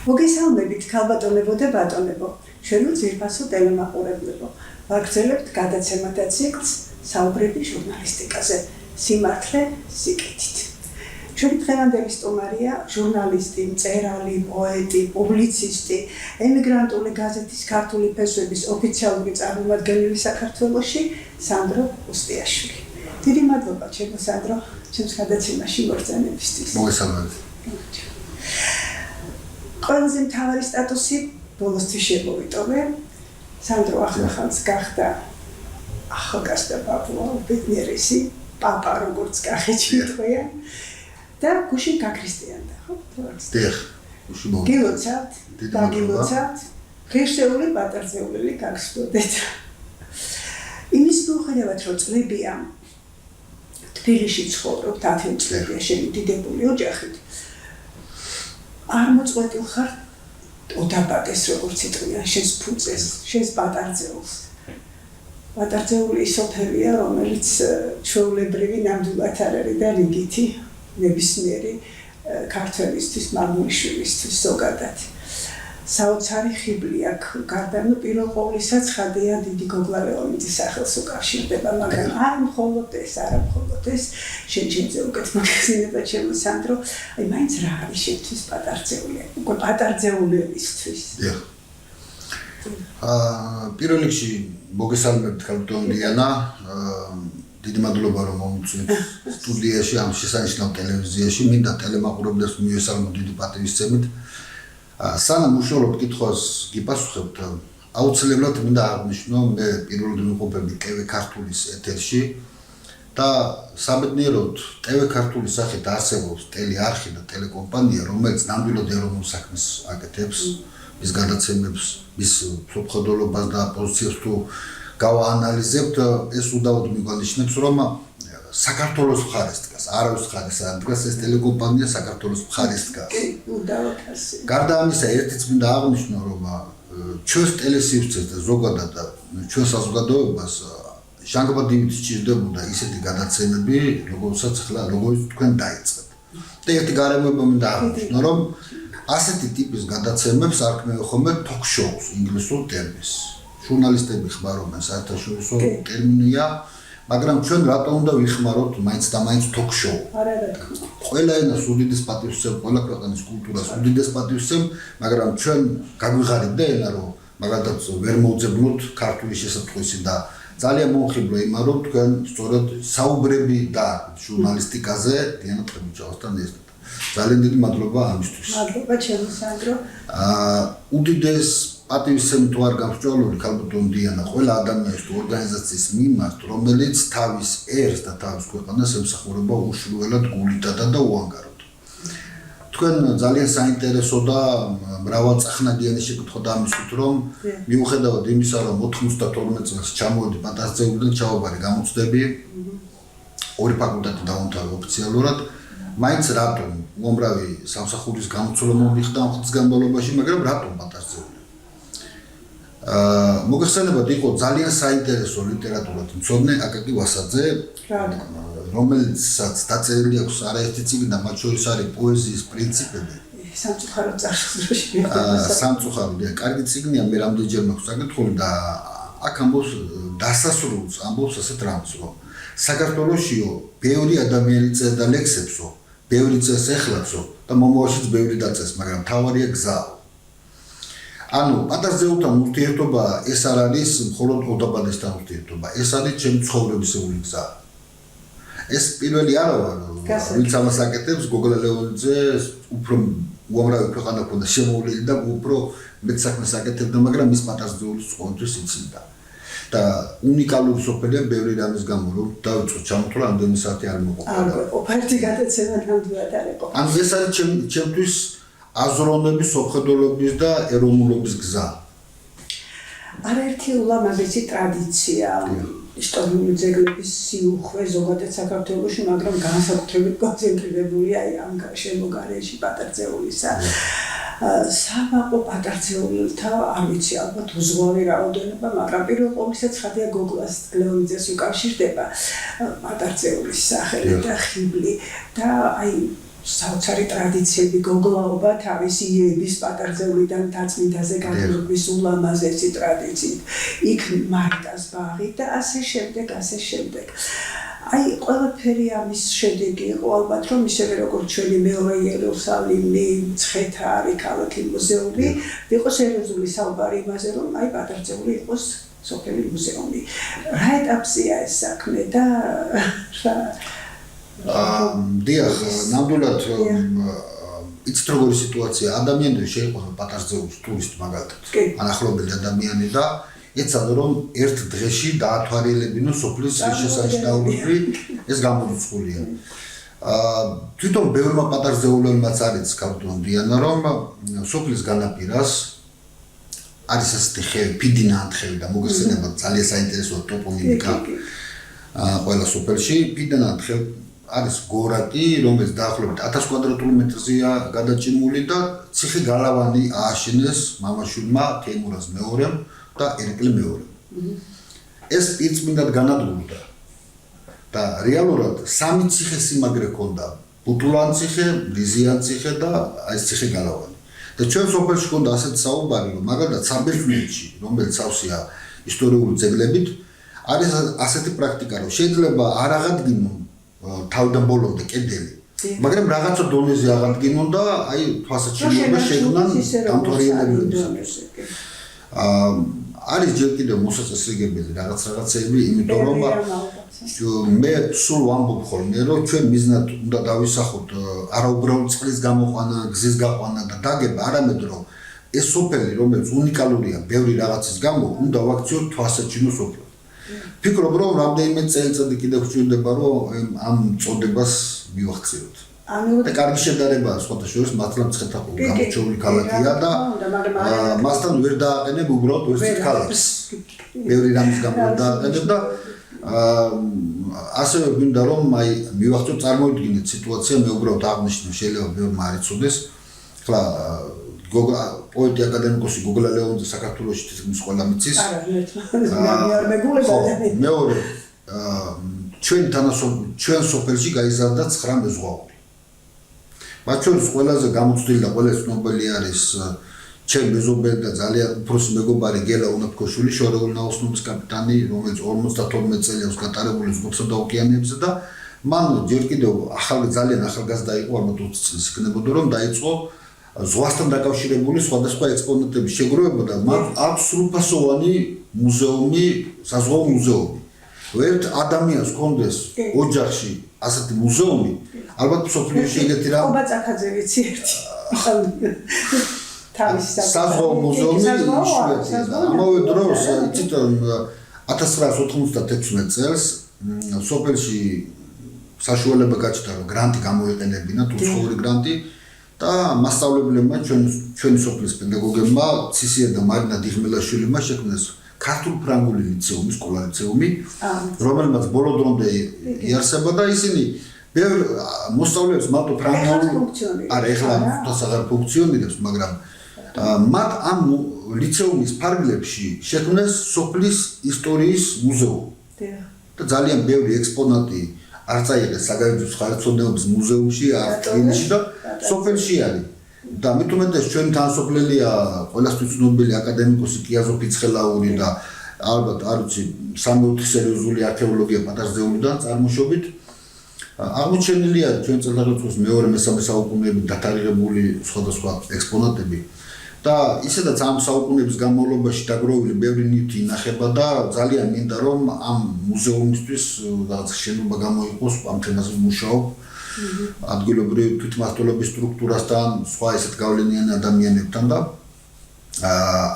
მოგესალმებით, ქალბატონებო და ბატონებო. Ჩვენ ძირფასო ტელემაყურებლებო. ვაგრძელებთ გადაცემათა ციკლს საუბრები ჟურნალისტიკაზე, სიმართლე სიკეთით. ჩვენი დღევანდელი სტუმარია ჟურნალისტი, მწერალი, პოეტი, პუბლიცისტი, ემიგრანტული გაზეთის ქართული ფესვების ოფიციალური წარმომადგენელი საქართველოში, სანდრო უსტიაშვილი. დიდი მადლობა, ჩემო სანდრო, ჩემს გადაცემაში მოგზაურობისთვის. მოგესალმებით. ყველაზე მთავარი სტატუსი ბოლოსთვის შემოვიტოვე. სანდრო ახალხანს გახდა ახალგაზრდა პაპუა უბედნიერესი პაპა, როგორც კახეთში თქვენ. და გუშინ გაქრისტიანდა, ხო? დიახ, გუშინ მოვიდა. გილოცავთ, დაგილოცავთ, ღირსეული პატარძეული გაგსწოდეთ. იმის მიუხედავად, რომ წლებია თბილისში ცხოვრობ, 10 წლებია შემიდიდებული ოჯახით. არ მოწყვეტილ ხარ ოდაბადეს, როგორც იტყვიან, შენს ფუძეს, შენს პატარძეულს. პატარძეული ისოფერია, რომელიც ჩვეულებრივი ნამდვილად არ არის და რიგითი ნებისმიერი ქართველისთვის, მამულიშვილისთვის ზოგადად. საოცარი ხიბლი აქვს გარდა, პირველ ყოვლისა ცხადია დიდი გოგლა ლეონიძის სახელს უკავშირდება, მაგრამ არ მხოლოდ ეს, შენზე უკეთ მოგეხსენება ჩემო სანდრო, აი მაინც რა არის შენთვის პატარძეული, უკვე პატარძეულებისთვის. დიახ. პირველ რიგში მოგესალმებით ქალბატონ ლიანა, დიდი მადლობა რომ მომწვით სტუდიაში ამ შესანიშნავ ტელევიზიაში, მინდა ტელემაყურებლებს მივესალმო დიდი პატივისცემით. სანამ უშუალოდ კითხვას გიპასუხებთ, აუცილებლად მინდა აღნიშნო, მე პირველად ვიმყოფები TV ქართულის ეთერში და საბედნიეროდ TV ქართულის სახით არსებობს ტელეარხი და ტელეკომპანია, რომელიც ნამდვილად ეროვნულ საქმეს აკეთებს, მის გადაცემებს, მის მსოფლმხედველობას და პოზიციებს თუ გავაანალიზებთ, ეს უდავოდ მიგვანიშნებს, რომ საქართველოს მხარეს დგას, არავის მხარეს არ დგას, ეს ტელეკომპანია საქართველოს მხარეს დგას. კი, უდავოდ ასე. გარდა ამისა, ერთიც მინდა აღნიშნო, რომ ჩვენს ტელესივრცეს და ზოგადად ჩვენ საზოგადოებას ჟანგბადივით სჭირდებოდა ისეთი გადაცემები, როგორცაც თქვენ დაიწყეთ. და ერთი გარემოება მინდა აღნიშნო, რომ ასეთი ტიპის გადაცემებს არქმევენ ხოლმე talk-shows ინგლისურ ტერმინს. ჟურნალისტები ხმარობენ საერთაშორისო ტერმინია, მაგრამ ჩვენ რატომ უნდა ვიხმაროთ მაინც და მაინც talk-show? არა, რა თქმა უნდა. ყველა ენას უდიდეს პატივს ვცემ, ყველა ქვეყნის კულტურას უდიდეს პატივს ვცემ, მაგრამ ჩვენ გაგვიღარებდა ენა, რომ მაგალითად ვერ მოვძებნოთ ქართული შესაძლებელი და ძალიან მომხიბლა იმა, რომ თქვენ სწორედ საუბრები და ჟურნალისტიკაზე დიანა ტრებიჩოვასთან ერთად. ძალიან დიდი მადლობა ამისთვის. მადლობა ჩემო სანდრო. უდიდეს პატივისცემ თუ არ გამსჭვალული ქალბატონ დიანა ყველა ადამიანის თუ ორგანიზაციის მიმართ, რომელიც თავის ერს და თავის ქვეყანას ემსახურება უშურველად გულითად და უანგაროდ. თქვენ ძალიან საინტერესო და მრავალწახნაგიანი შეკითხვა დამისვით, რომ მიუხედავად იმისა, რომ 92 წელს ჩამოვედი პატარძეულიდან ჩავაბარე გამოცდები, ორი ფაკულტეტი დაუმთავრე ოფიციალურად, მაინც რატომ უამრავი სამსახურის გამოცვლა მომიხდა ამ ხნის განმავლობაში, მაგრამ რატომ პატარძეული? მოგეხსენებათ, იყო ძალიან საინტერესო ლიტერატურად მცოდნე აკაკი ვასაძე, რომელსაც დაწერილი აქვს არაერთი წიგნი და მათ შორის არის პოეზიის პრინციპები. სამწუხაროდ წარსულში. სამწუხაროდ, კარგი წიგნია, მე რამდენჯერ მაქვს წაკითხული და აქ ამბობს დასასრულს, ამბობს ასეთ რამს, რომ საქართველოშიო ბევრი ადამიანი წერს და ლექსებსო, ბევრი წერს ეხლებსო და მომავალშიც ბევრი დაწეს, მაგრამ მთავარია გზაო. ანუ პატარძეულთან ურთიერთობა ეს არ არის მხოლოდ ოდაბადესთან ურთიერთობა, ეს არის ჩემი ცხოვრებისეული გზა. ეს პირველი არა ვარ, ვინც ამას აკეთებს, გოგლა ლეონიძე უფრო უამრავი ქვეყანა ქონდა შემოვლილი და უფრო მეტ საქმეს აკეთებდა, მაგრამ მის პატარძეულის ყოველთვის იცინდა. და უნიკალური სოფელია ბევრი რამის გამო, რომ დავიწყო ჩამოთვლა ამდენი საათი არ მოყოლა. ერთი გადაცემა ნამდვილად არ იყო. ანუ ეს არის ჩემთვის აზროვნების, სოფხედელობის და ეროვნულობის გზა. არაერთი ულამაზესი ტრადიცია, ისტორიული ძეგლების სიუხვე ზოგადად საქართველოში, მაგრამ განსაკუთრებით კონცენტრირებულია ამ შემოგარენში პატარძეულისა. საბაყო პატარძეულთა არ ვიცი ალბათ უზღვავი რაოდენობა, მაგრამ პირველ ყოვლისა ცხადია გოგლას ლეონიძეს უკავშირდება პატარძეულის სახელი და ხიბლი და აი საოცარი ტრადიციები, გოგლაობა თავისი იების პატარძევლიდან დაწმინდაზე გადმოგვდის ულამაზესი ტრადიციით. იქ მარტას ბაღი და ასე შემდეგ. აი, ყველაფერი ამის შედეგი იყო ალბათ, რომ ისევე როგორც ჩვენი მეორე იერუსალიმი, მცხეთარი, ქალაქი მუზეუმი, იყო სერიოზული საუბარი იმაზე, რომ აი პატარძეული იყოს სოფელი მუზეუმი. რა ეტაპზეა ეს საქმე და დიახ, ნამდვილად იცით როგორი სიტუაცია, ადამიანები შეიყვანა პატარძეულს ტურისტ მაგალითად, ანახლობელი ადამიანი და ეცადა რომ ერთ დღეში დაათვალიერებინო სოფლის შესანიშნაობები ეს გამოძღულია. თვითონ ბევრმა პატარძეულებმაც არის გავდონდიანა რომ სოფლის განაპირას არის ასეთი ხევი, ფიდინაანთ ხევი და მოგესწრება ძალიან საინტერესოა ტოპონიმიკა ყველა სოფელში. ფიდინაანთ ხევი არის გორაკი, რომელიც დაახლოებით 1000 კვადრატული მეტრზეა გადაჭიმული და ციხე გალავანი ააშენეს მამაშვილმა თეიმურაზ მეორემ და ერეკლე მეორემ. ეს პირწმინდად განადგურდა და რეალურად სამი ციხე-სიმაგრე ჰქონდა: ბუტულან ციხე, ლიზიან ციხე და აი ეს ციხე გალავანი. და ჩვენ სოფელში ჰქონდა ასეთი საუბარი, რომ მაგალითად საბერძნეთში, რომელიც სავსეა ისტორიული ძეგლებით, არის ასეთი პრაქტიკა, რომ შეიძლება არ აღადგინონ თავიდან ბოლომდე კედელი, მაგრამ რაღაცა დონეზე აღადგინონ და აი თვალსაჩინოება შექმნან დამთვალიერებლებისთვის. არის ჯერ კიდევ მოსაწესრიგებელი რაღაცეები, იმიტომ რომ მე სულ ვამბობ ხოლმე, რომ ჩვენ მიზნად უნდა დავისახოთ არაუბრალოდ წყლის გამოყვანა, გზის გაყვანა და დაგება, არამედ რომ ეს სოფელი, რომელიც უნიკალურია ბევრი რაღაცის გამო, უნდა ვაქციოთ თვალსაჩინო სოფლად. ფიქრობ, რომ რამდენიმე წელიწადი კიდევ გვჭირდება, რომ ამ წოდებას მივახციოთ. და კარგი შედარებაა სხვათა შორის, მართლა მცხეთაყუ გამორჩეული ქალაქია და მასთან ვერ დააყენებ უბრალოდ ვერც ქალაქს. ბევრი რამის გამო ვერ დააყენებ და ასევე გვინდა რომ აი მივახციოთ, წარმოვიდგინეთ სიტუაცია, მე უბრალოდ აღნიშნე, შეიძლება ბევრმა არ იცოდეს. ხლა პოეტი აკადემიკოსი გოგლა ლეონიძე საქართველოში თითქმის ყველა მიცის. მეორე ჩვენ სოფელში გაიზარდა 9 მეზღვაური. მათ შორის ყველაზე გამოცდილი და ყველაზე ცნობილი არის ჩემ მეზობელი და ძალიან უფროსი მეგობარი გელა უნაფქოშვილი, შორეული ნაოსნობის კაპიტანი, რომელიც 52 წელი აქვს გატარებული ზღვებსა და ოკეანეებზე და მან ჯერ კიდევ ძალიან ახალგაზრდა იყო, ალბათ 20 წლის იქნებოდა, რომ დაიწყო ზღვასთან დაკავშირებული სხვადასხვა ექსპონატების შეგროვება და მათ აქვს სრულფასოვანი მუზეუმი, საზღვაო მუზეუმი. ერთ ადამიანს ჰქონდეს ოჯახში ასეთი მუზეუმი, ალბათ მსოფლიოში ეგეთი რამ ობაწაკაძე ვიცი ერთი. საზღვაო მუზეუმი იშვიათია და ამავე დროს იცით 1996 წელს სოფელში საშუალება გაჩნდა რომ გრანტი გამოეყენებინა, თურქული გრანტი და მასწავლებლებმა ჩვენი სოფლის პედაგოგებმა ცისია და მარინა დიღმელაშვილებმა შექმნეს ქართულ-ფრანგული ლიცეუმი, სკოლა ლიცეუმი, რომელმაც ბოლო დრომდე იარსება და ისინი ბევრ მოსწავლეებს მარტო ფრანგული არა ეხლა თასაღარ ფუნქციონირებს, მაგრამ მათ ამ ლიცეუმის ფარგლებში შექმნეს სოფლის ისტორიის მუზეუმი. და ძალიან ბევრი ექსპონატი არ წაიღეს საგარეჯო ხარისხოვნების მუზეუმში, თბილისში და სოფელში არის. და მით უმეტეს ჩვენ თანასოფლელია ყველასთვის ცნობილი აკადემიკოსი კიაზო ფიცხელაური და ალბათ არ ვიცი 3-4 სერიოზული არქეოლოგია პატარძეულიდან წარმოშობით. აღმოჩენილია ჩვენ წელთაღრიცხვის მეორე-მესამე საუკუნეებით დათარიღებული სხვადასხვა ექსპონატები და ისედაც ამ საუკუნეების განმავლობაში დაგროვილი ბევრი ნივთი ინახება და ძალიან მინდა რომ ამ მუზეუმისთვის რაღაც შენობა გამოიყოს, ამ თემაზე ვმუშაობ. ადგილობრივი თვითმმართველობის სტრუქტურასთან, სხვა ესეთ გავლენიანი ადამიანებთან და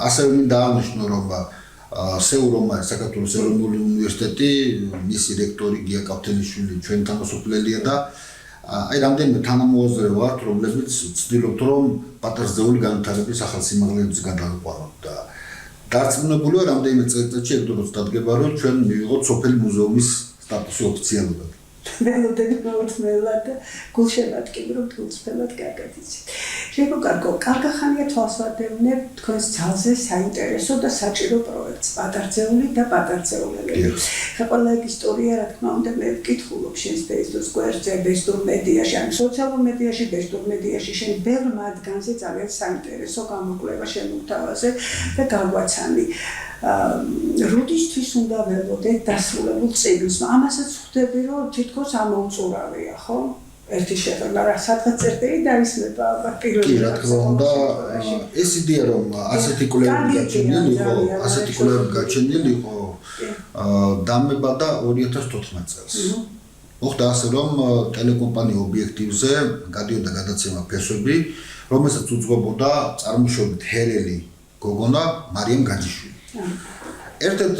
ასევე მინდა აღნიშნო რომ სეურომა საქართველოს ეროვნული უნივერსიტეტი, მისი რექტორი გია კავთელიშვილი ჩვენ თანასოფლელია და აი რამდენიმე თანამოაზრე ვართ, რომლებიც ვცდილობთ რომ პატარძეული განვითარების ახალ სიმაღლეებს გადავიყვანოთ და დარწმუნებულია რამდენიმე წელიწადში ეგ დროს დადგება რომ ჩვენ მივიღოთ სოფელი მუზეუმის სტატუსი ოფიციალურად. მელოდები მოუთმელად და გულშემატკივრობ გულწრფელად კარგად იცით. შეგოკარგო, კარგახანია თვალსვადევნებ თქვენს ძალზე საინტერესო და საჭირო პროექტს, პატარძეული და პატარძეულელები. ყველა ეგ ისტორია, რა თქმა უნდა, მე ვკითხულობ შენს Facebook გვერდზე, ბეჭდურ მედიაში, ან სოციალურ მედიაში, ბეჭდურ მედიაში, შენ ბევრ მათგანზე ძალიან საინტერესო გამოკვლევა შემოგთავაზე და გაგვაცანი. როდისთვის უნდა ველოდეთ დასრულებულ წიგნს? ამასაც ხვდები, რომ თითქოს ამოუწურავია, ხო? ერთი შეხედვა რა სადღაც წერტილი დაისმება პირველი. კი, რა თქმა უნდა, ეს იდეა რომ ასეთი კვლევები გაჩენილი იყო, ასეთი კვლევები გაჩენილი იყო, დამებადა 2014 წელს. მოხდა ასე რომ ტელეკომპანია ობიექტივზე გადიოდა გადაცემა ფესვები, რომელსაც უძღვებოდა წარმოშობით ჰერელი გოგონა მარიამ გაჯიშვილი. ერთ-ერთ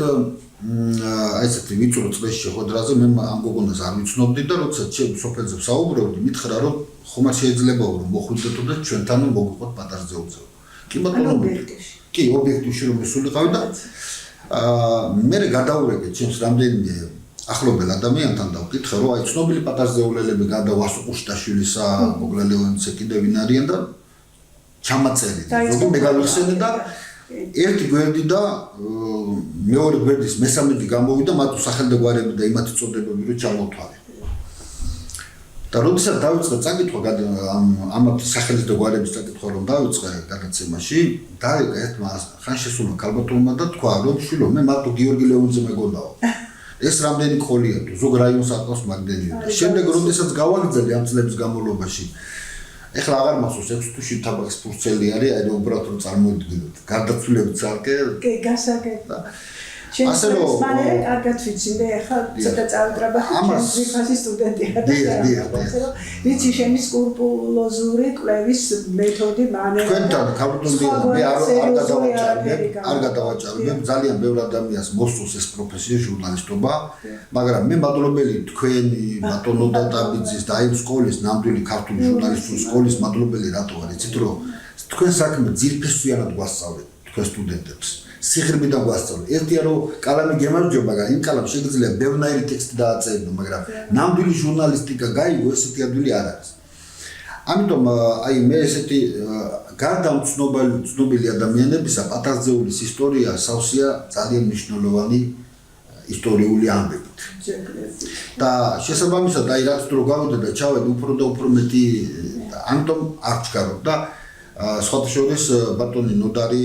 აი ესეთი ვიწრო წლებში შეხვედრაზე მე ამ გოგონას არ ვიცნობდი და როდესაც სოფელზე ვსაუბრობდი, მითხრა რომ ხომ არ შეიძლება რომ მოხვიდეთო და ჩვენთან მოგიყვოთ პატარძეულზე. კი ბატონო. კი, ობიექტივში რომ ვისულიყავი და მე გადავურეკე ჩემს რამდენიმე ახლობელ ადამიანთან და ვკითხე რომ აი ცნობილი პატარძეულელები გადა ვასუყუშტაშვილისა, გოგლა ლეონიცე კიდე ვინ არიან და ჩამაწერი. ზოგი მე გავიხსენე და ერთი გვერდი და მეორე გვერდის მესამედი გამოვიდა მათ სახელდა გვარები და იმათი წოდებები რომ ჩამოვთვალე. და როდესაც დავიწყე წაკითხვა ამათ სახელის და გვარების წაკითხვა რომ დავიწყე გადაცემაში, დაიგე ერთმა ხანშესულმა ქალბატონმა და თქვა რომ შვილო მე მარტო გიორგი ლეონიძე მეგონაო. ეს რამდენი ყოლია თუ ზოგ რაიონს აკავს მაგდენია. შემდეგ როდესაც გავაგრძელე ამ წლების განმავლობაში ეხლა აღარ მახსოვს 6 თუ 7 თაბაკის ფურცელი არის, აი უბრალოდ რომ წარმოვიდგინოთ. გარდაცვლილებით ძალკე. კი, გასაგებია. ასე რომ მანერე კარგად ვიცი, მე ახლა ცოტა წავიტრაბახი ჩემს ძირფასი სტუდენტია და ასე რომ ვიცი შენი სკრუპულოზური კვლევის მეთოდი მანერე. თქვენთან ქალბატონი მე არ გადავაჭარბებ, ძალიან ბევრ ადამიანს მოსწონს ეს პროფესია ჟურნალისტობა, მაგრამ მე მადლობელი თქვენი ბატონო დატაბიძის და აი სკოლის ნამდვილი ქართული ჟურნალისტური სკოლის მადლობელი რატო არის, იცით რომ თქვენ საქმე ძირფესვიანად გვასწავლეთ თქვენ სტუდენტებს. სიღრმიდან გვასწავლე. ერთია რომ კალამი გემარჯობა, მაგრამ იმ კალამს შეიძლება ბევრნაირი ტექსტი დააწერო, მაგრამ ნამდვილი ჟურნალისტიკა გაიგო ესეთი ადვილი არ არის. ამიტომ აი მე ესეთი გარდა ცნობილი ადამიანებისა პატარძეულის ისტორია სავსეა ძალიან მნიშვნელოვანი ისტორიული ამბებით. და შესაბამისად აი რაც დრო გავიდა და ჩავედი უფრო და უფრო მეტი ამიტომ არ ჩქარო და სხვათა შორის ბატონი ნოდარი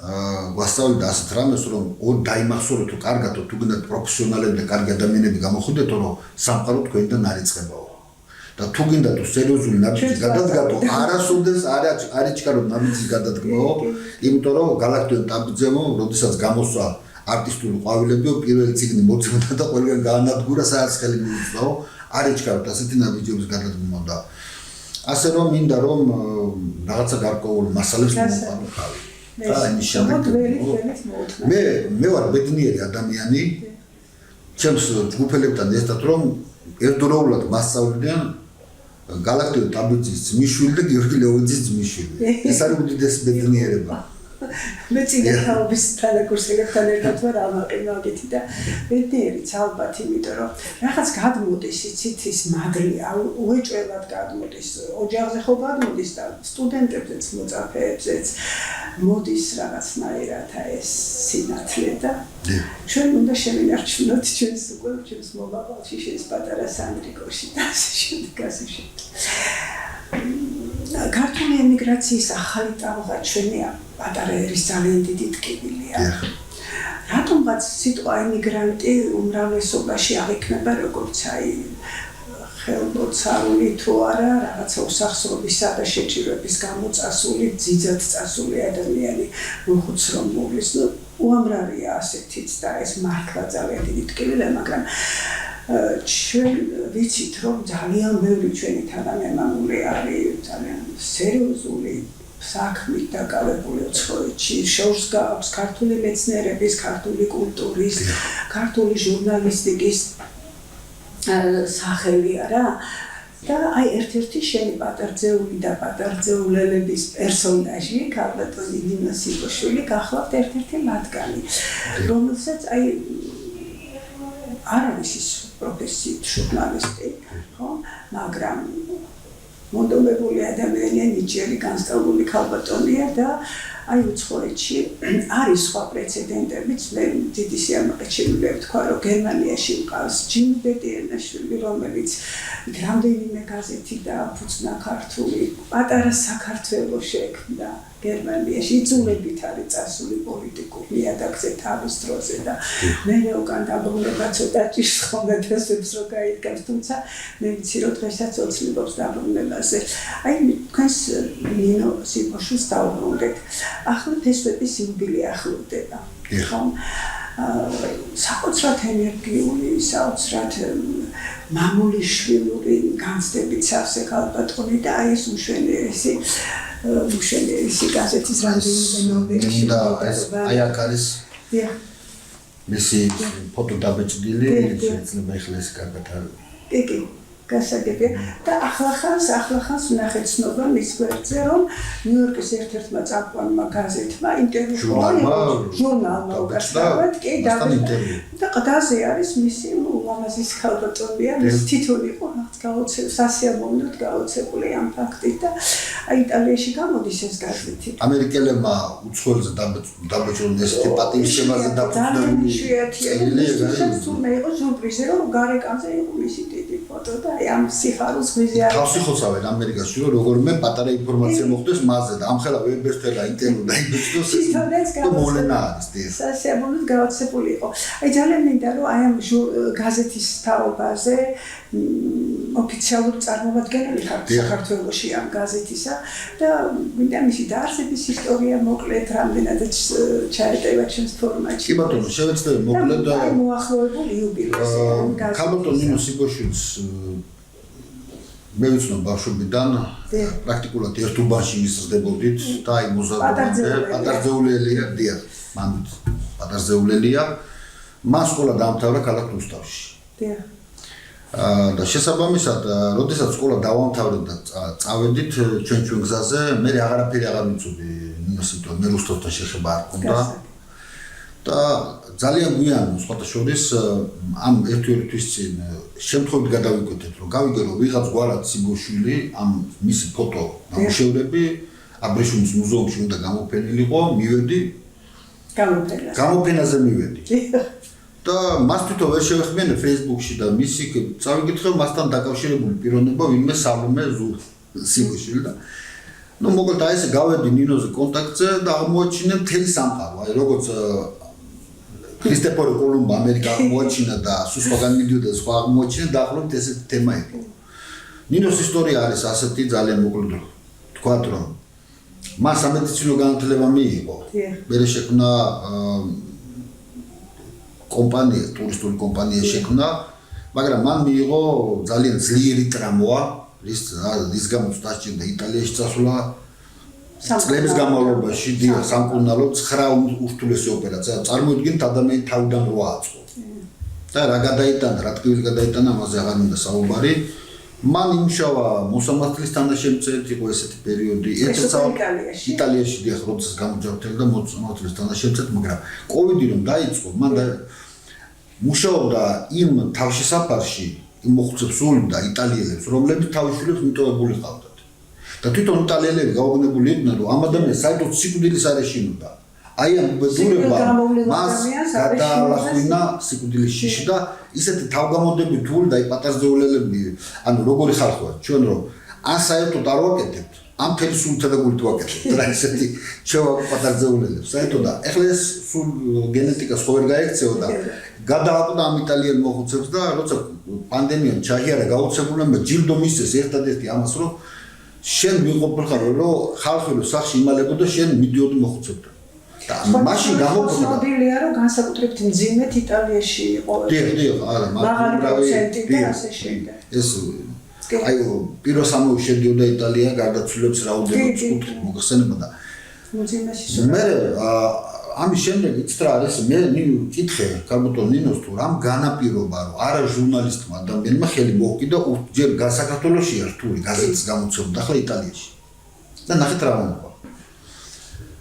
გვასწავლიდა ასეთ რამეს რომ დაიმახსოვრეთ თუ კარგათო თუ გინდათ პროფესიონალები და კარგი ადამიანები გამოხვიდეთო რომ სამყარო თქვენიდან არ იწყებაო და თუ გინდათ თუ სერიოზული ნაბიჯის გადადგატო არასოდეს არ იჩქაროთ ნაბიჯის გადადგმაო იმიტომ რომ გალაქტიონ ტაბიძემო როდესაც გამოსვა არტისტული ყვავილებიო პირველი წიგნი მოწმდა და ყველგან გაანადგურა საერთოდ ხელი მიუწვაო არ იჩქაროთ ასეთი ნაბიჯების გადადგმაო და ასე რომ მინდა რომ რაღაცა გარკვეულ მასალებს მოვყავო ხავი მე ვარ ბედნიერი ადამიანი ჩემს ჯგუფელებთან ერთად რომ ერთდროულად მასწავლდნენ გალაქტიონ ტაბიძის ძმისშვილი და გიორგი ლეონიძის ძმისშვილი ეს არის უდიდესი ბედნიერება მე წინათაობის თანაკურსელებთან ერთად ვარ ამაყინავდით და ბედნიერიც ალბათ იმიტომ რომ რაღაც გადმოდის იცით ის მადლი უეჭველად გადმოდის ოჯახზე ხო გადმოდის და სტუდენტებზეც მოწაფეებზეც მოდის რაღაცნაირად ეს სინათლე და ჩვენ უნდა შევინარჩუნოთ ჩვენს უკვე ჩვენს მომავალში შენს პატარა სანდრიკოში და ასე შემდეგ ქართული ემიგრაციის ახალი ტალღაჩვენია პატარა ერის ძალიან დიდი ტკივილია. რატომღაც სიტყვა ემიგრანტი უმრავლესობაში აღიქმება როგორც აი ხელმოცარული თუ არა რაღაცა უსახსრობისა და შეჭირვების გამო წასული ძიძად წასული ადამიანი მოხუც რომ მოვლის უამრავია ასეთიც და ეს მართლა ძალიან დიდი ტკივილია მაგრამ ჩვენ ვიცით რომ ძალიან ბევრი ჩვენი თანამემამული არის ძალიან სერიოზული საქმით დაკავებული უცხოეთში შორს გააქვს ქართული მეცნიერების, ქართული კულტურის, ქართული ჟურნალისტიკის სახელი არა და აი ერთ-ერთი შენი პატარძეული და პატარძეულელების პერსონაჟი ქალბატონი ნინო სიბოშვილი გახლავთ ერთ-ერთი მათგანი რომელსაც აი არ არის ის პროფესიით ჟურნალისტი, ხო? მაგრამ მონდომებული ადამიანი ნიჭიერი განსწავლული ქალბატონია და აი უცხოეთში არის სხვა პრეცედენტებიც, მე დიდი სიამაყეჩემია ვთქვა, რომ გერმანიაში მყავს ჯიმი ბედიანაშვილი, რომელიც რამდენიმე გაზეთი დააფუძნა ქართული, პატარა საქართველოს შექმნა გერმანიაში, იძულებით არის წასული პოლიტიკურ ნიადაგზე თავის დროზე და მე უკან დაბრუნება ცოტა ჭირს ხოლმე დღესებს რო გაიგებს, თუმცა მე ვიცი რომ დღესაც ოცნებობს დაბრუნებაზე. აი თქვენს ნინო სიბოშვილს დავუბრუნდეთ. ახლა ფესტივალის იუბილე ახლოვდება. ხო? საკუთრად ენერგიული, საოცრად მამულიშვილური განცდებით სავსე ქალბატონი და აი ეს უშენიერესი გაზეთის რამდენიმე ნომერში და აი აქ არის მისი ფოტო დაბეჭდილი, შეიძლება ეხლა ეს კარგად არის. კი, გასაგებია და ახლახანს ვნახეთ ცნობა მის გვერდზე, რომ ნიუ-იორკის ერთ-ერთმა წამყვანმა გაზეთმა ინტერვიუ ჟურნალმა უკავშირდებათ, კი და ყდაზე არის მისი ულამაზის ქალბატონია, მის თითოეული იყო სასიამოვნოდ გაოცებული ამ ფაქტით და აი იტალიაში გამოდის ეს გაზეთი. ამერიკელებმა უცხოელზე დაბეჭდული ესეთი პატივისცემაზე დაფუძნებული მე იყო სურპრიზი, რომ გარეკანზე იყო მისი დიდი ფოტო და ამ სიხარულს გვიზე არის. თავში ხოცავენ ამერიკაში, რომ როგორმე პატარა ინფორმაცია მოხდეს მასზე და ამხელა ვებერტელა ინტერვიუ დაიბეჭდოს და მოლენა არის ეს. სასიამოვნოდ გაოცებული იყო. აი ძალიან მინდა რომ აი ამ გაზეთის თაობაზე ოფიციალურ წარმომადგენელი ხარ საქართველოში ამ გაზეთისა და მინდა მისი დაარსების ისტორია მოკლედ რამდენადაც ჩაეტევა ჩვენს ფორმატში. კი ბატონო, შევეცდები მოკლედ და მოახლოებული იუბილეზე ამ გაზეთს. ქალბატონ ნინო სიბოშვილს მე ვიცნობ ბავშვობიდან პრაქტიკულად ერთ უბანში მისწრდებოდით და აი მოზარდობამდე პატარძეულელია დიახ მანდ პატარძეულელია მას სკოლა დაამთავრა ქალაქ რუსთავში დიახ და შესაბამისად როდესაც სკოლა დავამთავრე და წავედით ჩვენ გზაზე მე აღარაფერი აღარ ვიცოდი ნინოსიტო მე რუსთავთან შეხება არ მქონდა და ძალიან გვიან სხვათა შორის ამ ერთ-ერთი თვის წინ შემთხვევით გადავიკვეთეთ რომ გავიგე რომ ვიღაც გვარად სიბოშვილი ამ მისი ფოტო ნამუშევრები აბრეშუმის მუზეუმში უნდა გამოფენილიყო მივედი გამოფენაზე მივედი და მას თვითონ ვერ შევეხმიანე Facebook-ში და მისი წავიკითხე მასთან დაკავშირებული პიროვნება ვინმე სალომე სიბოშვილი და ну მოკლედ აი ესე გავედი ნინოზე კონტაქტზე და აღმოაჩინე მთელი სამყარო აი როგორც ქრისტეფორ კოლუმბა ამერიკა აღმოაჩინა და სხვაგან მიდიოდა სხვა აღმოაჩინა და ახლობით ესეთი თემა იყო. ნინოს ისტორია არის ასეთი ძალიან მოკლედ თქვათ რომ მას სამედიცინო განათლება მიიღო. მერე შექმნა კომპანია, ტურისტული კომპანია შექმნა, მაგრამ მან მიიღო ძალიან ძლიერი ტრამვა, რის გამოც დასჭირდა იტალიაში წასვლა წლების განმავლობაში დიახ სამკურნალო 9 ურთულესი ოპერაცია წარმოიდგინეთ ადამიანი თავიდან რო აწყო და რა გადაიტანა რა ტკივილი გადაიტანა ამაზე აღარ მინდა საუბარი მან იმუშავა მოსამართლის თანაშემწედ იყო ესეთი პერიოდი იტალიაში დიახ როდესაც გამოჯანმრთელდა და მოსამართლის თანაშემწედ მაგრამ კოვიდი რომ დაიწყო მან მუშაობდა იმ თავშესაფარში იმ მოხუცებს სულდა იტალიელებს რომლებიც თავისუფლებს მიტოვებული ყავდათ და თვითონ იტალიელები გაუგნებული იყვნენ რომ ამ ადამიანს საერთოდ სიკვდილის არ ეშინოდა აი ამ ბედურება მას გადაალახვინა სიკვდილის შიში და ისეთი თავგამოდებით თული და აი პატარძეულელები ანუ როგორი ხალხია ჩვენ რომ ან საერთოდ არ ვაკეთებთ ამ თელი სულთა და გულით ვაკეთებთ რა ისეთი შევაკ პატარძეულელებს საერთოდ და ეხლა ეს სულ გენეტიკას ხო ვერ გაექცეო და გადააყდა ამ იტალიელ მოხუცებს და როცა პანდემიამ ჩაიარა გაუცებულებმა ჯილდო მისცეს ერთადერთი ამას რომ შენ ვიყოფილხარ რომ ხალხი რო სახში იმალებოდა შენ მიდიოდი მოხუცებთან და მაშინ გამოკვდა ცნობილია რომ განსაკუთრებით მძიმედ იტალიაში იყო დიახ არა მაღალი პროცენტი და ასე შემდეგ ეს აი პირველ სამეულში შედიოდა იტალია გარდაცვლილების რაოდენობით კუთხით მოგხსენებოდა მე ამის შემდეგ იცით რა არის მე კითხე ქალბატონ ნინოს თუ რამ განაპირობა რომ არა ჟურნალისტმა ადამიანმა ხელი მოჰკიდა ჯერ საქართველოში რთული გაზეთის გამოცემა და ახლა იტალიაში და ნახეთ რა მოხდა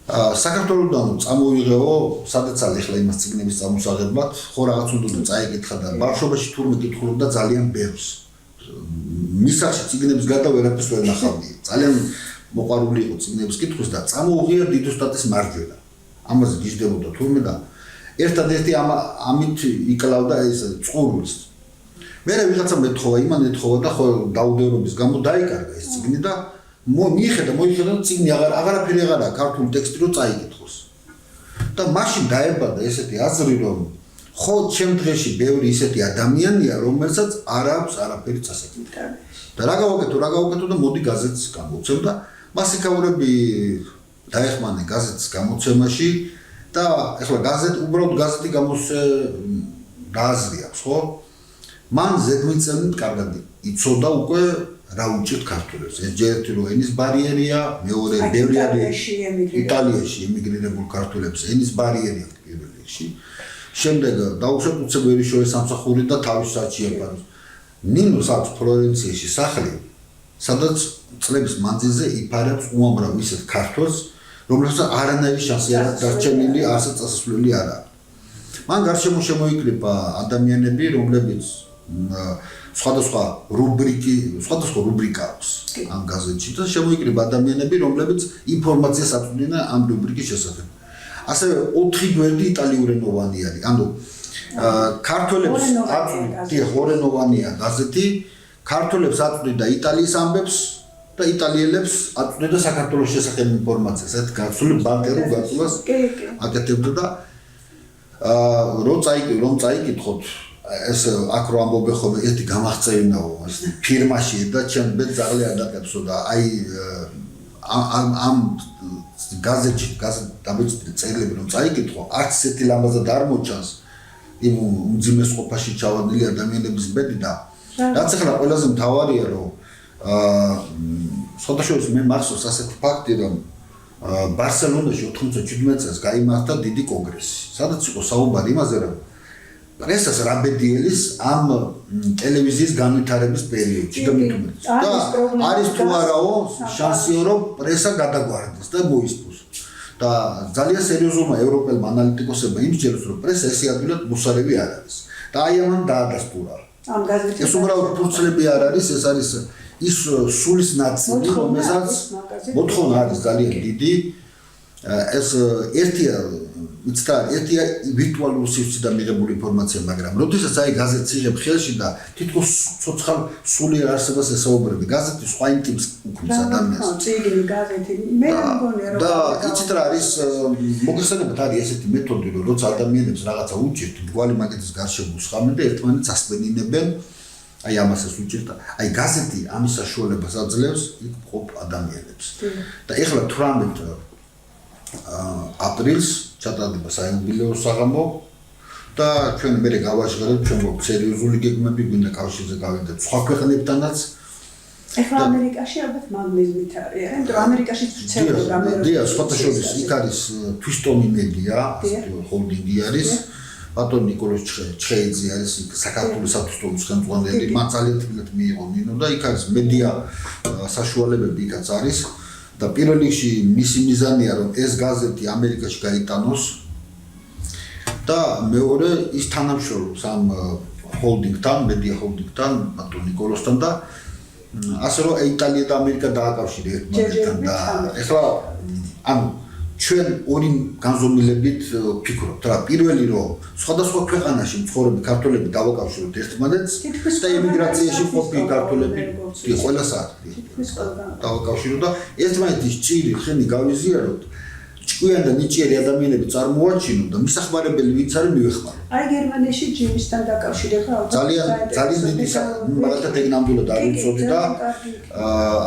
საქართველოსდან წამოვიღეო, სადაც არის ახლა იმას წიგნების წამოსაღებად, ხო რაღაც უნდა წაიკითხა და ბავშვობაში თურმე კითხულობდა ძალიან ბევრს. მისახში წიგნების გადა ვერაფერს ვერ ნახავდი. ძალიან მოყვარული იყო წიგნების კითხვის და წამოუღია დიდოსტატის მარჯვენა. ამაზე გიждდებოდა თურმე და ერთადერთი ამით იკლავდა ეს წყურულს. მერე ვიღაცა მეთხოვა, იმან ეთხოვა და ხო დაუდევრობის გამო დაიკარგა ეს წიგნი და მოიხედა წიგნი აღარაფერი აღარაა ქართული ტექსტი რო წაიკითხოს. და მაშინ დაებადა ესეთი აზრი რომ ხო ჩემ დღეში ბევრი ისეთი ადამიანია რომელსაც არ აქვს არაფერი წასაკითხი. და რა გავაკეთო და მოდი გაზეთს გამოვცემ და მას იქაურები დაეხმანენ გაზეთის გამოცემაში და ეხლა უბრალოდ გაზეთი გამოსცე რა აზრი აქვს ხო? მან ზედმიწევნით კარგად იცოდა უკვე რა უჭირთ ქართველებს. ეს ერთი რო ენის ბარიერია, მეორე ბევრი არის იტალიაში ემიგრირებულ ქართველებს ენის ბარიერია პირველ რიგში. შემდეგ დაუშვათ უცებერი შორის სამსახური და თავის საჩიებაროს. ნინოს აქვს ფლორენციაში სახლი, სადაც წლების მანძილზე იფარებს უამრავ ისეთ ქართველს, რომლებსაც არანაირი შანსი არ აქვს დარჩენილი ასეთ წასასვლელი არ აქვს. მან გარშემო შემოიკრიბა ადამიანები, რომლებიც სხვადასხვა რუბრიკა აქვს ამ გაზეთში და შემოიკრიბა ადამიანები, რომლებიც ინფორმაციას აწვდიან ამ რუბრიკის შესახებ. ასევე 4 გვერდი იტალიურენოვანი არის. ანუ ქართველებს აწვდიდა ორენოვანია გაზეთი, ქართველებს აწვდიდა იტალიის ამბებს და იტალიელებს აწვდიდა საქართველოს შესახებ ინფორმაციას. ეს გასული ბანტერო გასულას აკეთებდა და რომ წაიკითხოთ ეს აქ რო ამბობენ ხოლმე ერთი გამახწევინაო ეს ფირმაში და ჩემ ბედს ძაღლი ადაკებსო და აი ამ გაზეთი დამეწყვეტი წერილები რომ წაიკითხო არც ესეთი ლამაზად არ მოჩანს იმ უმძიმეს ყოფაში ჩავარდნილი ადამიანების ბედი და რაც ახლა ყველაზე მთავარია რომ სხვადასხვა მე მახსოვს ასეთი ფაქტი რომ ბარსელონაში 97 წელს გაიმართა დიდი კონგრესი სადაც იყო საუბარი იმაზე რომ პრესას რაბედიელის ამ ტელევიზიის განვითარების პერიოდში და მithumetes და არის თუ არაო შანსიო რომ პრესა გადაგვარდეს და მოისპოს და ძალიან სერიოზულმა ევროპელმა ანალიტიკოსებმა იმსჯერეს რომ პრესა ესე ადვილად მოსარევი არ არის და აი ამან დაადასტურა ამ გაზეთში ეს უბრალოდ ფურცლები არ არის ეს არის ის სულის ნაწილი რომელსაც მოთხოვნა არის ძალიან დიდი ეს ერთია ვირტუალურ სივრციდან მიღებული ინფორმაცია, მაგრამ როდესაც აი გაზეთს იღებ ხელში და თითქოს ცოცხალ სულიერ არსებას ესაუბრები, გაზეთი სხვა ინტიმს უქმნის ადამიანს. წიგნი, გაზეთი, მე მგონია რომ და იცით რა არის მოგესალმებით არის ესეთი მეთოდი, რომ როცა ადამიანებს რაღაცა უჭირთ, მრგვალი მაგეთის გარშემო უსხამენ და ერთმანეთს ასპენინებენ, აი ამას ეს უჭირთ და აი გაზეთი ამის საშუალებას აძლევს იქ მყოფ ადამიანებს. და ეხლა 18 აპრილს ჩატარდება საიუბილეო საღამო და ჩვენ მე გავაჟღერებთ ჩვენ გვაქვს სერიოზული გეგმები გვინდა კავშირზე გავიდეთ სხვა ქვეყნებთანაც ეხლა ამერიკაში ალბათ მაგნიზმით არის იმიტომ რომ ამერიკაში ვრცელდება დია სხვადასხვა იქ არის twistone media ჰოლდინგი არის ბატონ ნიკოლოზ ჩხეიძე არის საქართველოს სათვისტომის ხელმძღვანელი მან ძალიან თბილად მიიღო ნინო და იქ არის მედია საშუალებები იქაც არის და პირველ რიგში მისი მიზანია რომ ეს გაზეთი ამერიკაში გაიტანოს და მეორე ის თანამშრომლობს ამ ჰოლდინგთან, მედია ჰოლდინგთან, ბატონ ნიკოლოსთან და ასე რომ იტალია და ამერიკა დააკავშირა ერთმანეთთან და ეხლა ანუ ჩვენ ორი განზომილებით ვფიქრობთ რა პირველი რომ სხვადასხვა ქვეყანაში მცხოვრები ქართველები დავაკავშიროთ ერთმანეთს და ემიგრაციაში მყოფი ქართველები ყველას დავაკავშიროთ და ერთმანეთის ჭირი ხენი გავიზიაროთ ჭკვიან და ნიჭიერი ადამიანები წარმოაჩინოთ და მისახმარებელი ვინც არის მივეხმაროთ აი გერმანიაში ჯიმისთან დაკავშირება ძალიან დიდი მაგალითად ეგ ნამდვილად არ ვიცოდი და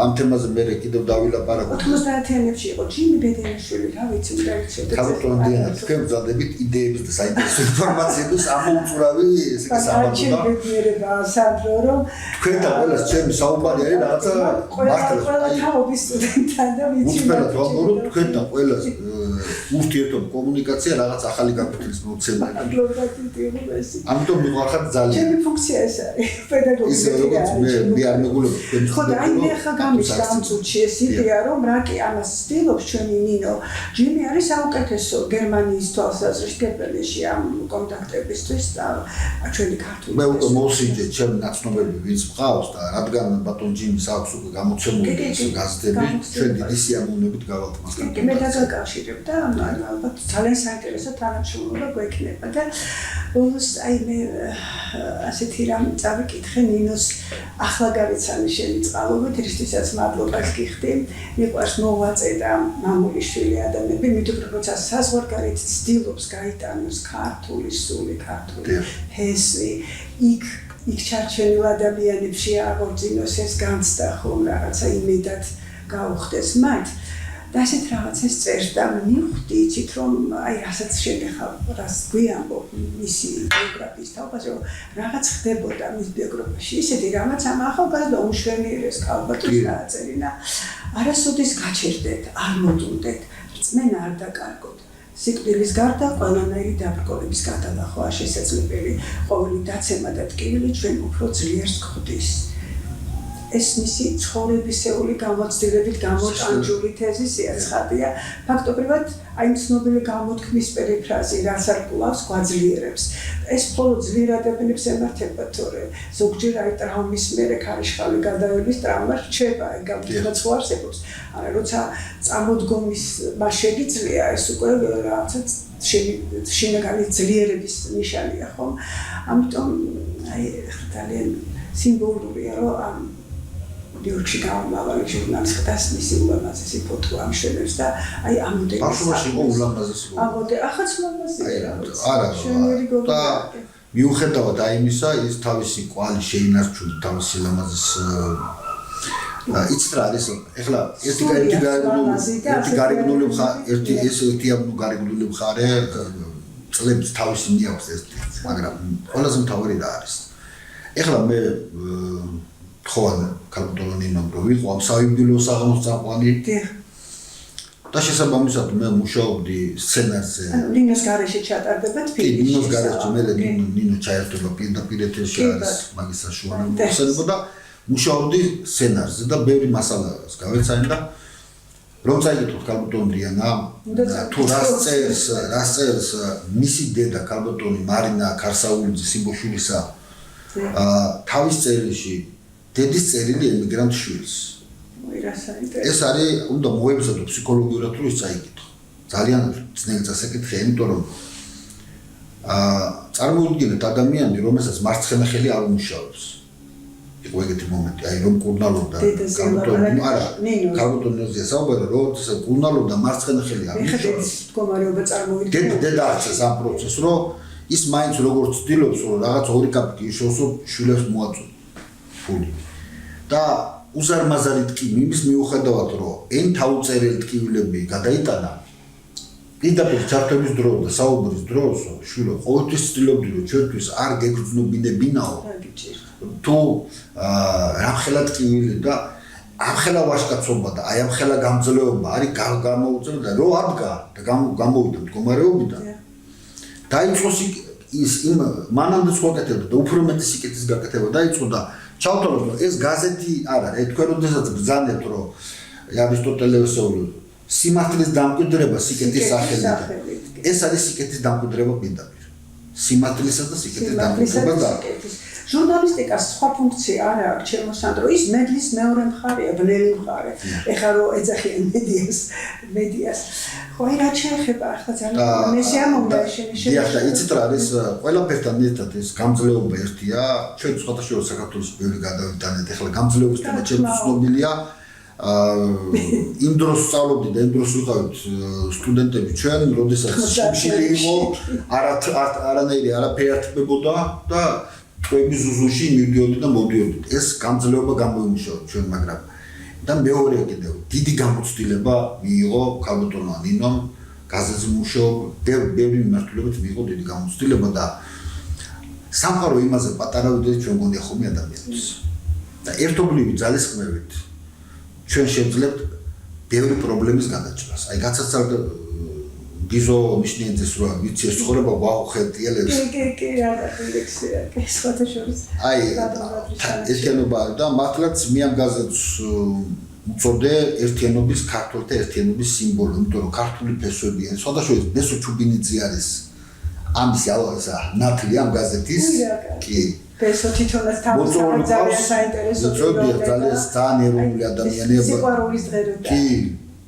ამ თემაზე მე კიდევ დავილაპარაკო 90-იანებში იყო ჯიმი ბედენიშვილი რა ვიცი და ვიცოდი ქართულენდიან თქვენ გზადებით იდეების და საინტერესო ინფორმაციების ამოუწურავი ესე იგი საბადო და ბედნიერება სანდრო რომ თქვენ და ყველას ჩემი საუბარი არის რაღაცა ყველა თაობის სტუდენტთან და ვიცი უბრალოდ ვამბობ თქვენ და ყველას ურთიერთობა კომუნიკაცია რაღაც ახალი გაფრთხილის მოცემაა. პოზიტიურობესი. ამიტომ მიყვარხარ ძალიან. ჩემი ფუნქცია ეს არის, პედაგოგი. ისე როგორც მე არ მეგულობ თქვენ. ხო და აი მე ხა გამიშდა ამ წუთში ეს იდეა რომ რაკი ამას ცდილობს ჩვენი ნინო ჯიმი არის საუკეთესო გერმანიის თვალსაზრისით ამ კონტაქტებისთვის და ჩვენი ქართული მე უკვე მოვსინჯე ჩემი ნაცნობები ვინც მყავს და რადგან ბატონ ჯიმის აქვს უკვე გამოცემული გაზეთები ჩვენ დიდი სიამოვნებით გავალთ მასთან. კი მე დაგაკავშირებ და ალბათ ძალიან საინტერესო თანამშრომლობა გვექნება და ბოლოს აი მე ასეთი რამ წავიკითხე ნინოს ახლა გავიცანი შენი წყალობით რისთვისაც მადლობას გიხდი მიყვარს მოღვაწე და მამულიშვილი ადამიანები მithumეტ როცა საზღვარგარეთ ცდილობს გაიტანოს ქართული სული ქართული ჰესი იქ ჩარჩენილ ადამიანებში აღორძინოს ეს განცდა ხომ რაღაცა იმედად გაუხდეს მათ და ასეთ რაღაცას წერს და მივხვდი იცით რომ აი რასაც შეგეხავ რას გვიამბობ მისი ბიოგრაფიის თაობაზე რომ რაღაც ხდებოდა მის ბიოგრაფიაში ისეთი რამაც ამ ახალგაზრდა უმშვენიერეს ქალბატონს დააწერინა არასოდეს გაჩერდეთ არ მოდუნდეთ რწმენა არ დაკარგოთ სიკვდილის გარდა ყველანაირი დაბრკოლების გადალახვაა შესაძლებელი ყოველი დაცემა და ტკივილი ჩვენ უფრო ძლიერს გვხდის ეს მისი ცხოვრებისეული გამოცდილებით გამოჭანჭული თეზისია ცხადია ფაქტობრივად აი ცნობილი გამოთქმის პერიფრაზი რაც არ გულავს გვაძლიერებს ეს მხოლოდ ძლიერ ადამიანებს ემართება თორე ზოგჯერ აი ტრავმის მერე ქარიშხალი გადავლის ტრავმა რჩება აი გამთხრაც ვარსებობს არა როცა წამოდგომის მასშეგიძლია ეს უკვე რაღაცა შინაგანი ძლიერების ნიშანია ხომ ამიტომ აი ძალიან სიმბოლურია რომ ამ ნიუ-იორკში გამავალი ჟურნალისტს მისი ულამაზესი ფოტო ამშვენებს და აი ამოდენ ბავშვობაში იყო ულამაზესი ამოდენ ახაც ულამაზია არა და მიუხედავად აიმისა ის თავისი კვალი შეინარჩუნდა თავისი ულამაზეს იცით რა არის ეხლა ერთი გარეგნული მხარე წლებს თავისი მიაქვს ეს მაგრამ ყველაზე მთავარი რა არის ეხლა მე ხوان კალკულონინო რო ვიყო ამ საიმბილო საღამოს წაყვანი და შესაბამისად მე მუშაობდი სცენარზე ნინოს გარეშე ჩატარდება თბილისში ნინოს გარეშე მე ნინო ჩაერთვება პირდაპირ ეთერში არის მაგის საშუალება მოხსენებოდა და მუშაობდი სცენარზე და ბევრი მასალას გავეცანი და რომ წაიგეთოთ კალკულონიანა თუ რას წერს მისი დედა კალკულონი მარინა ქარსაულიძე სიმბოშვილისა თავის წერილში დედის წერილი ემიგრანტ შვილს. ეს არის უნდა მოებზადო ფსიქოლოგიურად რომ ის წაიკითხო. ძალიან ძნელი წასაკითხია, იმიტომ რომ წარმოუდგინეთ ადამიანი, რომელსაც მარცხენა ხელი არ უმუშავებს. იყო ეგეთი მომენტი, აი რომ კურნალობდა კალკულონიაზე საუბარი, როდესაც კურნალობდა მარცხენა ხელი არ უმუშავებს. მდგომარეობა წარმოიდგინე. დედა აღწევს ამ პროცესს, რომ ის მაინც როგორც ცდილობს, რომ რაღაც ორი კაპიტი შეოსო შვილებს მოაწოდოს. ფული და უზარმაზარი ტკივილი იმის მიუხედავად რომ ენ თავწერილი ტკივილები გადაიტანა პირდაპირ ჩართების დროს და საუბრის დროს შვილო ყოველთვის ცდილობდი რომ ჩვენთვის არ გეგრძნობინებინაო თუ რამხელა ტკივილი და ამხელა ვაშკაცობა და აი ამხელა გამძლეობა არის გამოუწევი და რო ადგა და გამოვიდა მდგომარეობიდან დაიწყო ის იმ მანამდე შევაკეთებდა და უფრო მეტი სიკეთის გაკეთება დაიწყო და ჩავთვალოთ რომ ეს გაზეთი არ არის თქვენ როდესაც ბრძანებთ რომ არისტოტელესოვი სიმართლის დამკვიდრება სიკეთის სახელით ეს არის სიკეთის დამკვიდრება პირდაპირ სიმართლისა და სიკეთის დამკვიდრება და ჟურნალისტიკას სხვა ფუნქცია არ აქვს ჩემო სანდრო ის მედლის მეორე მხარეა ბნელი მხარე ეხლა რომ ეძახიან მედიას ხო აი რა შეეხება ახლა ძალიან მესიამოვნდა შენი შეეხება იცით რა არის ყველაფერთან ერთად ეს გამძლეობა ერთია ჩვენ სხვადასხვა საქართველოს ბევრი გადავიტანეთ ეხლა გამძლეობის თემა ჩემთვის ცნობილია იმ დროს სწავლობდი და იმ დროს ვიყავით სტუდენტები ჩვენ როდესაც შიმშილი იყო არანაირი არაფერი არ თბებოდა და ტყვეების ზუზუში მივდიოდი და მოდიოდი. ეს გამძლეობა გამოიმუშავა ჩვენ, მაგრამ და მეორე კიდევ დიდი გამოცდილება მიიღო კალკულონმა ნინომ გაზეთზე მუშაობა, ბევრი მიმართულებით მიიღო დიდი გამოცდილება და სამყარო იმაზე პატარა ვიდრე ჩვენ გონია ხომ ადამიანებს. და ერთობლივი ძალისხმევით ჩვენ შევძლებთ ბევრი პრობლემის გადაჭრას. აი გაცაცალ გიზო ნიშნიძის რა ვიცი ეს ცხოვრება ვაუხეთიელებს კი რა დირექცია კი სხვათა შორის აი ერთიანობა და მართლაც მე ამ გაზეთს უწოდე ერთიანობის ქართულთა ერთიანობის სიმბოლო იმიტომ რომ ქართული ფესვებია სხვადასხვა ნესო ჩუბინიძე არის ამის ალაზა ნათლი ამ გაზეთის კი ფესო თვითონაც თავისუფლად ძალიან საინტერესოა ძალიან ეროვნული ადამიანია სიყვარულის დღე კი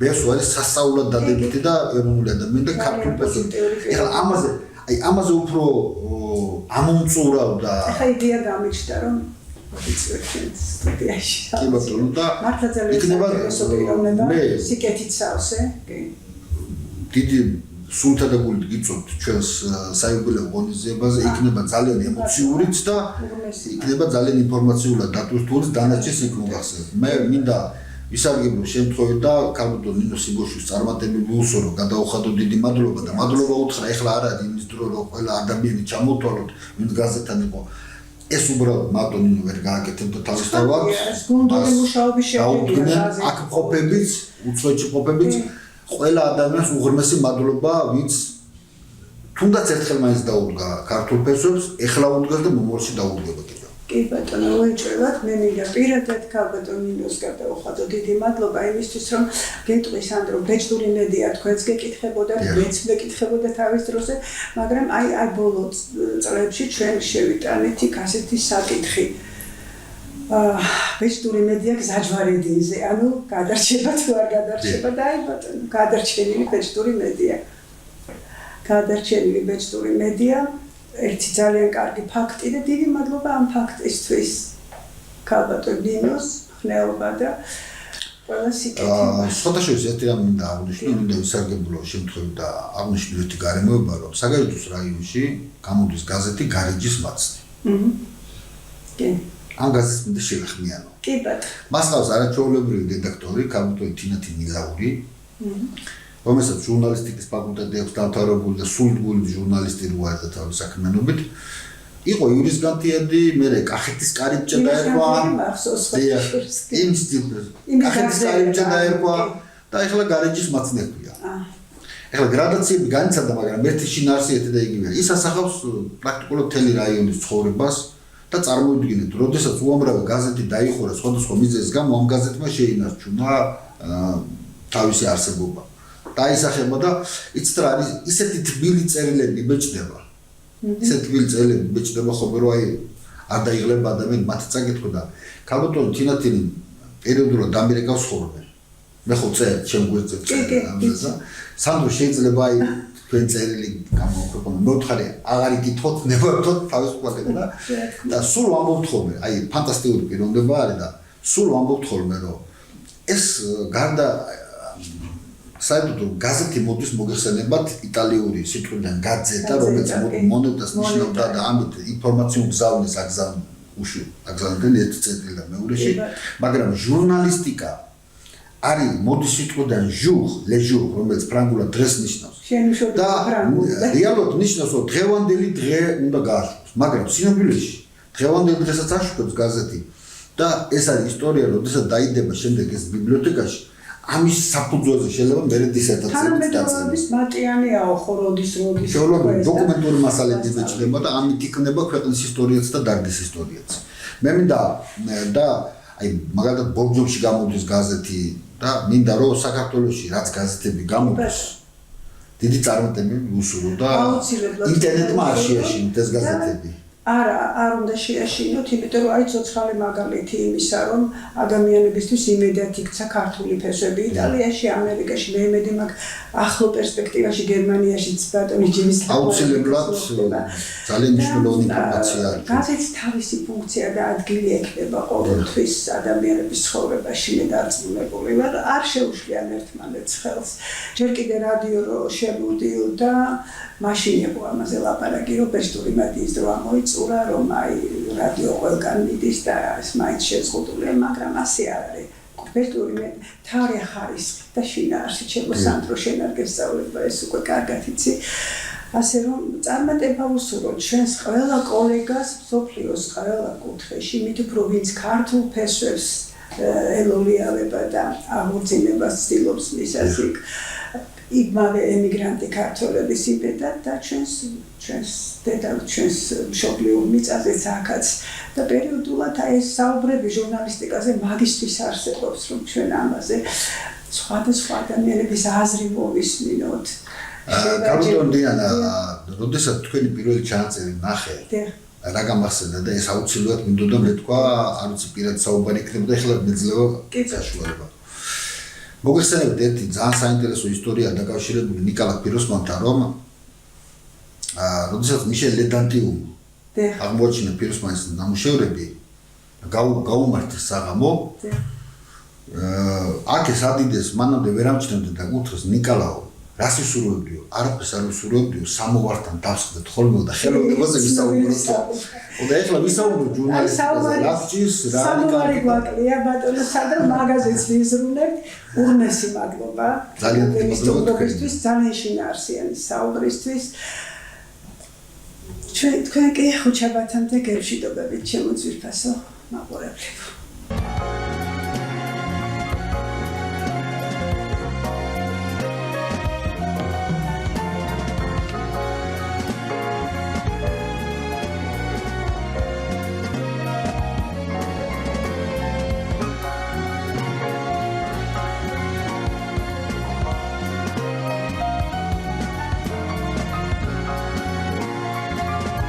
ბესო არის სასწაულად დადებითი და ეროვნული ადამიანი და ქართულ ფესვები ეხლა ამაზე უფრო ამომწურავ და ეხლა იდეა გამიჩნდა რომ სტუდიაში კი ბატონო და მართლა ძალიან საინტერესო პიროვნება სიკეთით სავსე კი დიდი სულთა და გულით გიწევთ ჩვენს საიუბილეო ღონისძიებაზე იქნება ძალიან ემოციურიც და იქნება ძალიან ინფორმაციულად დატვირთული დანარჩენს იქ მოგახსენებთ მე მინდა ვისარგებლო შემთხვევით და ქალბატონ ნინო სიბოშვის წარმატებები უსურო გადაუხადო დიდი მადლობა და მადლობა უთხრა ეხლა არ არის იმის დრო რომ ყველა ადამიანი ჩამოთვალოთ ვინც გაზეთთან იყო ეს უბრალოდ მარტო ნინო ვერ გააკეთებდა თავის თავად გუნდური მუშაობის შედეგია აქ ყოფებიც უცხოეთში ყოფებიც ყველა ადამიანს უღრმესი მადლობა ვინც თუნდაც ერთხელ მაინც დაუდგა ქართულ ფესვებს ეხლა უდგას და მომავალში დაუდგება კიდევ კი ბატონო უეჭვად მე მინდა პირადად ქალბატონ ნინოს გადავხადო დიდი მადლობა იმისთვის რომ გეტყვის ანდრო ბეჭდური მედია თქვენს გეკითხებოდა მეც მეკითხებოდა თავის დროზე მაგრამ აი ბოლო წლებში ჩვენ შევიტანეთ იქ ასეთი საკითხი ბეჭდური მედია გზაჯვარედინზე ანუ გადარჩება თუ არ გადარჩება და აი ბატონო გადარჩენილი ბეჭდური მედია ერთი ძალიან კარგი ფაქტი და დიდი მადლობა ამ ფაქტისთვის ქალბატონ ნინოს ხნეობა და ყველა სიკეთება სხვადასხვა ერთი რამ მინდა აღნიშნო მინდა ვისარგებლო შემთხვევით და აღნიშნო ერთი გარემოება რომ საგარეჯოს რაიონში გამოდის გაზეთი გარეჯის მაცნი კი ამ გაზეთს მინდა შევეხმიანო კი ბატონო მას ყავს არაჩვეულებრივი რედაქტორი ქალბატონი თინათი მილაური რომელსაც ჟურნალისტიკის ფაკულტეტი აქვს დამთავრებული და სულგული ჟურნალისტი როა და თავის საქმიანობით იყო იურის განთიადი მერე კახეთის კარიბჭე დაერქვა იმ სტილზე კახეთის კარიბჭე დაერქვა და ეხლა გარეჯის მაცნე ქვია ეხლა გრადაციები განიცადა მაგრამ ერთი შინაარსიეთი და იგივეა ის ასახავს პრაქტიკულად მთელი რაიონის ცხოვრებას და წარმოვიდგინეთ როდესაც უამრავი გაზეთი დაიხურა სხვადასხვა მიზეზის გამო ამ გაზეთმა შეინარჩუნა თავისი არსებობა დაისახება და იცით რა არის ისეთი თბილი წერილები ბეჭდება ხოლმე რომ აი არ დაიღლება ადამიანი მათ წაკითხო და ქალბატონი თინათინი პერიოდულად ამერიკას ხოვრობენ მე ხო წერ ჩემ გვერდზე სანდრო შეიძლება აი თქვენ წერილი გამოვაქვეყნო მეუთხარი აღარ იკითხოთ ნებართოთ თავისუფლად და სულ ვამბობთ ხოლმე აი ფანტასტიკური პიროვნება არის და სულ ვამბობთ ხოლმე რომ ეს გარდა საერთოდ გაზეთი მოდის მოგეხსენებათ იტალიური სიტყვიდან გაძეტა რომელიც მონეტას ნიშნავდა და ამით ინფორმაციულ გზავნეს აგზავნდნენ ერთ წერტილ და მეორეში მაგრამ ჟურნალისტიკა არის მოდის სიტყვიდან ჟურ რომელიც ფრანგულად დღეს ნიშნავს და რეალურად ნიშნავს რომ დღევანდელი დღე უნდა გააშუქოს მაგრამ სინამდვილეში დღევანდელი დღესაც აშუქებს გაზეთი და ეს არის ისტორია როდესაც დაიდება შემდეგ ეს ბიბლიოთეკაში ამის საფუძველზე შეიძლება მერე დისერტაციები თანამედროვეობის მატიანიაო ხო როდის დოკუმენტური მასალები ბეჭდება და ამით იქნება ქვეყნის ისტორიაც და დარგის ისტორიაც მე მინდა და აი მაგალითად ბორჯომში გამოდის გაზეთი და მინდა რომ საქართველოში რაც გაზეთები გამოდის დიდი წარმატებები უსურო და ინტერნეტმა არ შეაშინოთ ეს გაზეთები არ უნდა შეაშინოთ, იმიტომ რომ აი ცოცხალი მაგალითი იმისა, რომ ადამიანებისთვის იმედად იქცა ქართული ფესვები იტალიაში, ამერიკაში, მე იმედი მაქვს ახლო პერსპექტივაში გერმანიაშიც ბატონი ჯიმის აუცილებლად ძალიან მნიშვნელოვანი ინფორმაცია არის. გაზეთს თავისი ფუნქცია და ადგილი ექნება ყოველთვის ადამიანების ცხოვრებაში მე დარწმუნებული ვარ, არ შეუშვიან ერთმანეთს ხელს. ჯერ კიდე რადიო რო შემოდიოდა მაშინ იყო ამაზე ლაპარაკი, რომ ბეჭდური მედიის დრო ამოიწურა, რომ აი რადიო ყველგან მიდის და ეს მაინც შეზღუდულია, მაგრამ ასე არ არის. ბეჭდური მედია თავი ხარისხი და შინაარსი ჩემო სანდრო შენ არ გესწავლება ეს უკვე კარგად იცი. ასე რომ წარმატება უსურვოთ ჩვენს ყველა კოლეგას მსოფლიოს ყველა კუთხეში, მით უფრო ვინც ქართულ ფესვებს ელოლიავება და აღორძინება ცდილობს მისასიკ. იმავე ემიგრანტი ქართველების იმედად და ჩვენს მშობლიურ მიწაზეც აქაც და პერიოდულად ეს საუბრები ჟურნალისტიკაზე მაგისტრის არსებობს, რომ ჩვენ ამაზე სხვადასხვა ადამიანების აზრი მოვისმინოთ. კარლტონ დიანა, როდესაც თქვენი პირველი ჩანაწერი ნახე, რა გამახსენდა და ეს აუცილებლად მინდოდა მეთქვა, არ ვიცი პირად საუბარი იქნებოდა, ეხლა მეძლევა საშუალება. მოგეხსენებათ ერთი ძალიან საინტერესო ისტორია დაკავშირებული ნიკოლა პიროსმანთან, რომ როდესაც მიშელ ლედანტიუმ აღმოაჩინა პიროსმანის ნამუშევრები, გაუმართეს საღამო, აქ ეს ადიდეს მანამდე ვერ ამჩნევდა და უთხრეს ნიკოლაო, რას ვისურვებდიო? არაფერს არ ვისურვებდიო, სამოვართან დავსხდეთ ხოლმე და ხელოვნებაზე ვისაუბროთ. და ეხლა ვისაუბროთ ჟურნალისტიკაზე, რა გჭირს, რა სამოვარი გვაკლია ბატონო, სადღაც მაღაზიას ვიზრუნებთ. ურმესი მადლობა. ძალიან მადლობა ძალიან შინაარსიანი საუბრისთვის. თქვენ კი ხუჩაბათამდე გემშვიდობებით ჩემო ძვირფასო მაყურებლებო.